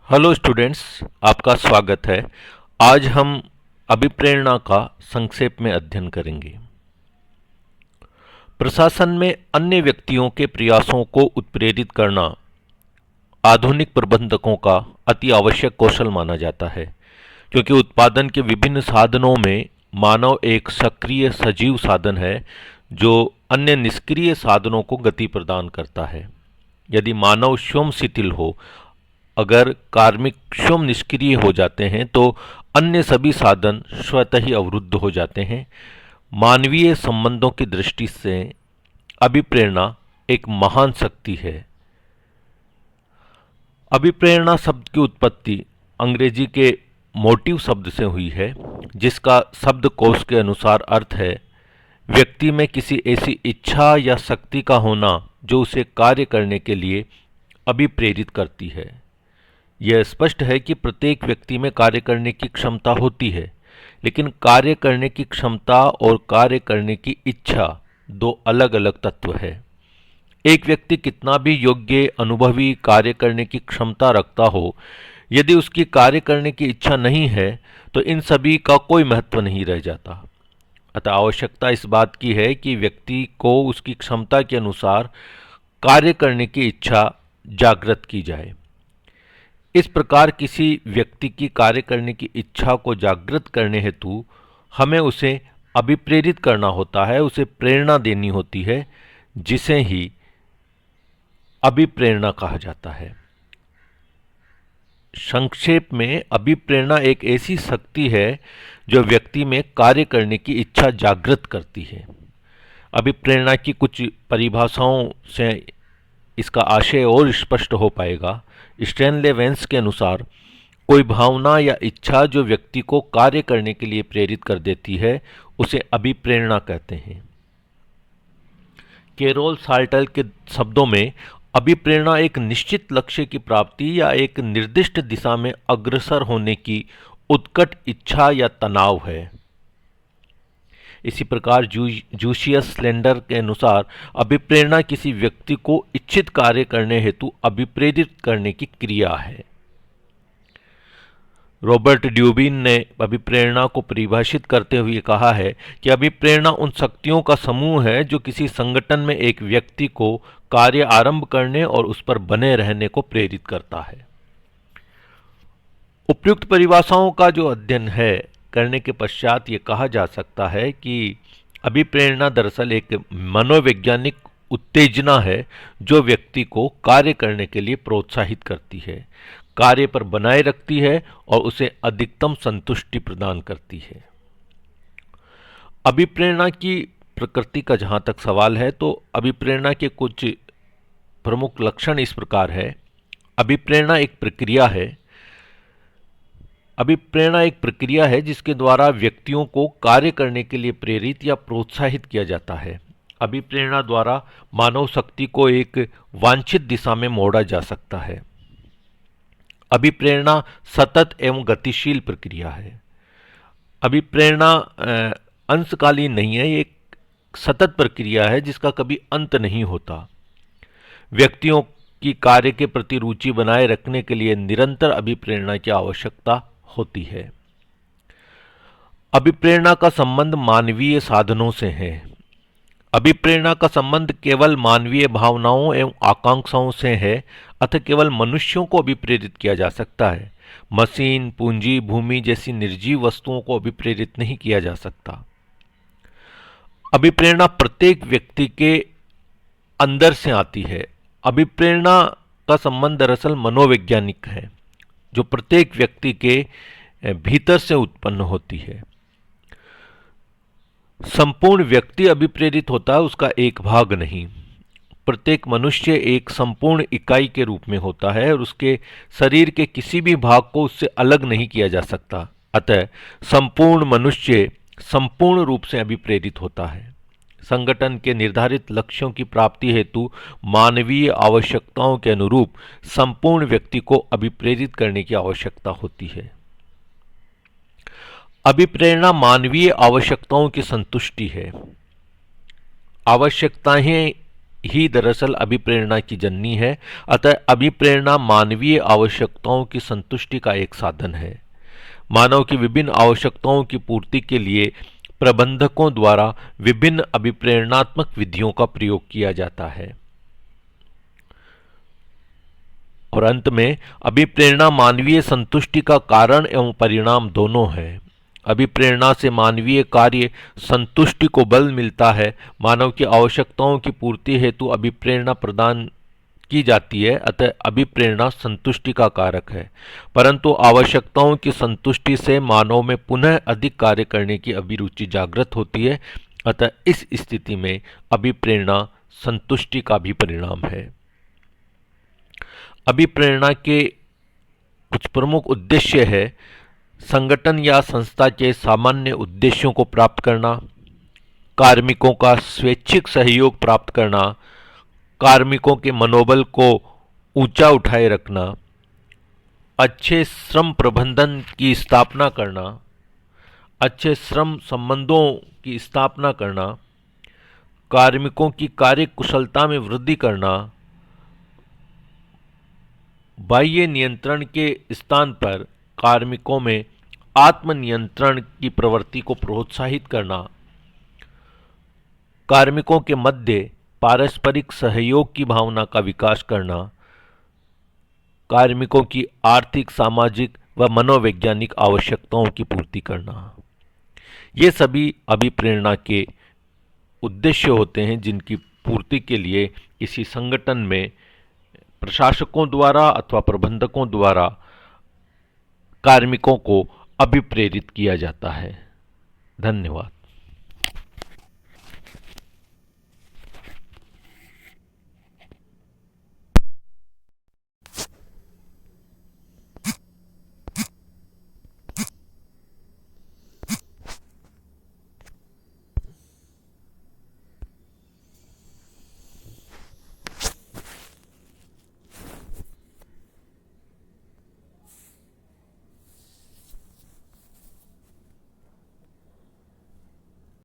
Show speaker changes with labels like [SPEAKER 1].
[SPEAKER 1] Hello students, आपका स्वागत है। आज हम अभिप्रेरणा का संक्षेप में अध्ययन करेंगे। प्रशासन में अन्य व्यक्तियों के प्रयासों को उत्प्रेरित करना आधुनिक प्रबंधकों का अति आवश्यक कौशल माना जाता है, क्योंकि उत्पादन के विभिन्न साधनों में मानव एक सक्रिय सजीव साधन है जो अन्य निष्क्रिय साधनों को गति प्रदान करता है। यदि मानव स्वयं शिथिल हो, अगर कार्मिक स्वयं निष्क्रिय हो जाते हैं तो अन्य सभी साधन स्वतः ही अवरुद्ध हो जाते हैं। मानवीय संबंधों की दृष्टि से अभिप्रेरणा एक महान शक्ति है। अभिप्रेरणा शब्द की उत्पत्ति अंग्रेजी के मोटिव शब्द से हुई है, जिसका शब्दकोश के अनुसार अर्थ है व्यक्ति में किसी ऐसी इच्छा या शक्ति का होना जो उसे कार्य करने के लिए अभिप्रेरित करती है। यह स्पष्ट है कि प्रत्येक व्यक्ति में कार्य करने की क्षमता होती है, लेकिन कार्य करने की क्षमता और कार्य करने की इच्छा दो अलग अलग तत्व है। एक व्यक्ति कितना भी योग्य, अनुभवी, कार्य करने की क्षमता रखता हो, यदि उसकी कार्य करने की इच्छा नहीं है तो इन सभी का कोई महत्व नहीं रह जाता। अतः आवश्यकता इस बात की है कि व्यक्ति को उसकी क्षमता के अनुसार कार्य करने की इच्छा जागृत की जाए। इस प्रकार किसी व्यक्ति की कार्य करने की इच्छा को जागृत करने हेतु हमें उसे अभिप्रेरित करना होता है, उसे प्रेरणा देनी होती है, जिसे ही अभिप्रेरणा कहा जाता है। संक्षेप में, अभिप्रेरणा एक ऐसी शक्ति है जो व्यक्ति में कार्य करने की इच्छा जागृत करती है। अभिप्रेरणा की कुछ परिभाषाओं से इसका आशय और स्पष्ट हो पाएगा। स्टैनले वेंस के अनुसार कोई भावना या इच्छा जो व्यक्ति को कार्य करने के लिए प्रेरित कर देती है उसे अभिप्रेरणा कहते हैं। कैरोल साल्टल के शब्दों में अभिप्रेरणा एक निश्चित लक्ष्य की प्राप्ति या एक निर्दिष्ट दिशा में अग्रसर होने की उत्कट इच्छा या तनाव है। इसी प्रकार जूशियस स्लेंडर के अनुसार अभिप्रेरणा किसी व्यक्ति को इच्छित कार्य करने हेतु अभिप्रेरित करने की क्रिया है। रॉबर्ट ड्यूबिन ने अभिप्रेरणा को परिभाषित करते हुए कहा है कि अभिप्रेरणा उन शक्तियों का समूह है जो किसी संगठन में एक व्यक्ति को कार्य आरंभ करने और उस पर बने रहने को प्रेरित करता है। उपयुक्त परिभाषाओं का जो अध्ययन है करने के पश्चात ये कहा जा सकता है कि अभिप्रेरणा दरअसल एक मनोवैज्ञानिक उत्तेजना है जो व्यक्ति को कार्य करने के लिए प्रोत्साहित करती है, कार्य पर बनाए रखती है और उसे अधिकतम संतुष्टि प्रदान करती है। अभिप्रेरणा की प्रकृति का जहाँ तक सवाल है तो अभिप्रेरणा के कुछ प्रमुख लक्षण इस प्रकार है। अभिप्रेरणा एक प्रक्रिया है। अभिप्रेरणा एक प्रक्रिया है जिसके द्वारा व्यक्तियों को कार्य करने के लिए प्रेरित या प्रोत्साहित किया जाता है। अभिप्रेरणा द्वारा मानव शक्ति को एक वांछित दिशा में मोड़ा जा सकता है। अभिप्रेरणा सतत एवं गतिशील प्रक्रिया है। अभिप्रेरणा अंशकालीन नहीं है, ये एक सतत प्रक्रिया है जिसका कभी अंत नहीं होता। व्यक्तियों की कार्य के प्रति रुचि बनाए रखने के लिए निरंतर अभिप्रेरणा की आवश्यकता होती है। अभिप्रेरणा का संबंध मानवीय साधनों से है। अभिप्रेरणा का संबंध केवल मानवीय भावनाओं एवं आकांक्षाओं से है, अतः केवल मनुष्यों को अभिप्रेरित किया जा सकता है। मशीन, पूंजी, भूमि जैसी निर्जीव वस्तुओं को अभिप्रेरित नहीं किया जा सकता। अभिप्रेरणा प्रत्येक व्यक्ति के अंदर से आती है। अभिप्रेरणा का संबंध दरअसल मनोवैज्ञानिक है जो प्रत्येक व्यक्ति के भीतर से उत्पन्न होती है। संपूर्ण व्यक्ति अभिप्रेरित होता है, उसका एक भाग नहीं। प्रत्येक मनुष्य एक संपूर्ण इकाई के रूप में होता है और उसके शरीर के किसी भी भाग को उससे अलग नहीं किया जा सकता। अतः संपूर्ण मनुष्य संपूर्ण रूप से अभिप्रेरित होता है। संगठन के निर्धारित लक्ष्यों की प्राप्ति हेतु मानवीय आवश्यकताओं के अनुरूप संपूर्ण व्यक्ति को अभिप्रेरित करने की आवश्यकता होती है। अभिप्रेरणा मानवीय आवश्यकताओं की संतुष्टि है। आवश्यकताएं ही दरअसल अभिप्रेरणा की जननी है। अतः अभिप्रेरणा मानवीय आवश्यकताओं की संतुष्टि का एक साधन है। मानव की विभिन्न आवश्यकताओं की पूर्ति के लिए प्रबंधकों द्वारा विभिन्न अभिप्रेरणात्मक विधियों का प्रयोग किया जाता है। और अंत में अभिप्रेरणा मानवीय संतुष्टि का कारण एवं परिणाम दोनों है। अभिप्रेरणा से मानवीय कार्य संतुष्टि को बल मिलता है। मानव की आवश्यकताओं की पूर्ति हेतु अभिप्रेरणा प्रदान की जाती है, अतः अभिप्रेरणा संतुष्टि का कारक है। परंतु आवश्यकताओं की संतुष्टि से मानव में पुनः अधिक कार्य करने की अभिरुचि जागृत होती है, अतः इस स्थिति में अभिप्रेरणा संतुष्टि का भी परिणाम है। अभिप्रेरणा के कुछ प्रमुख उद्देश्य है: संगठन या संस्था के सामान्य उद्देश्यों को प्राप्त करना, कार्मिकों का स्वैच्छिक सहयोग प्राप्त करना, कार्मिकों के मनोबल को ऊंचा उठाए रखना, अच्छे श्रम प्रबंधन की स्थापना करना, अच्छे श्रम संबंधों की स्थापना करना, कार्मिकों की कार्य कुशलता में वृद्धि करना, बाह्य नियंत्रण के स्थान पर कार्मिकों में आत्मनियंत्रण की प्रवृत्ति को प्रोत्साहित करना, कार्मिकों के मध्य पारस्परिक सहयोग की भावना का विकास करना, कार्मिकों की आर्थिक, सामाजिक व मनोवैज्ञानिक आवश्यकताओं की पूर्ति करना। ये सभी अभिप्रेरणा के उद्देश्य होते हैं जिनकी पूर्ति के लिए किसी संगठन में प्रशासकों द्वारा अथवा प्रबंधकों द्वारा कार्मिकों को अभिप्रेरित किया जाता है। धन्यवाद।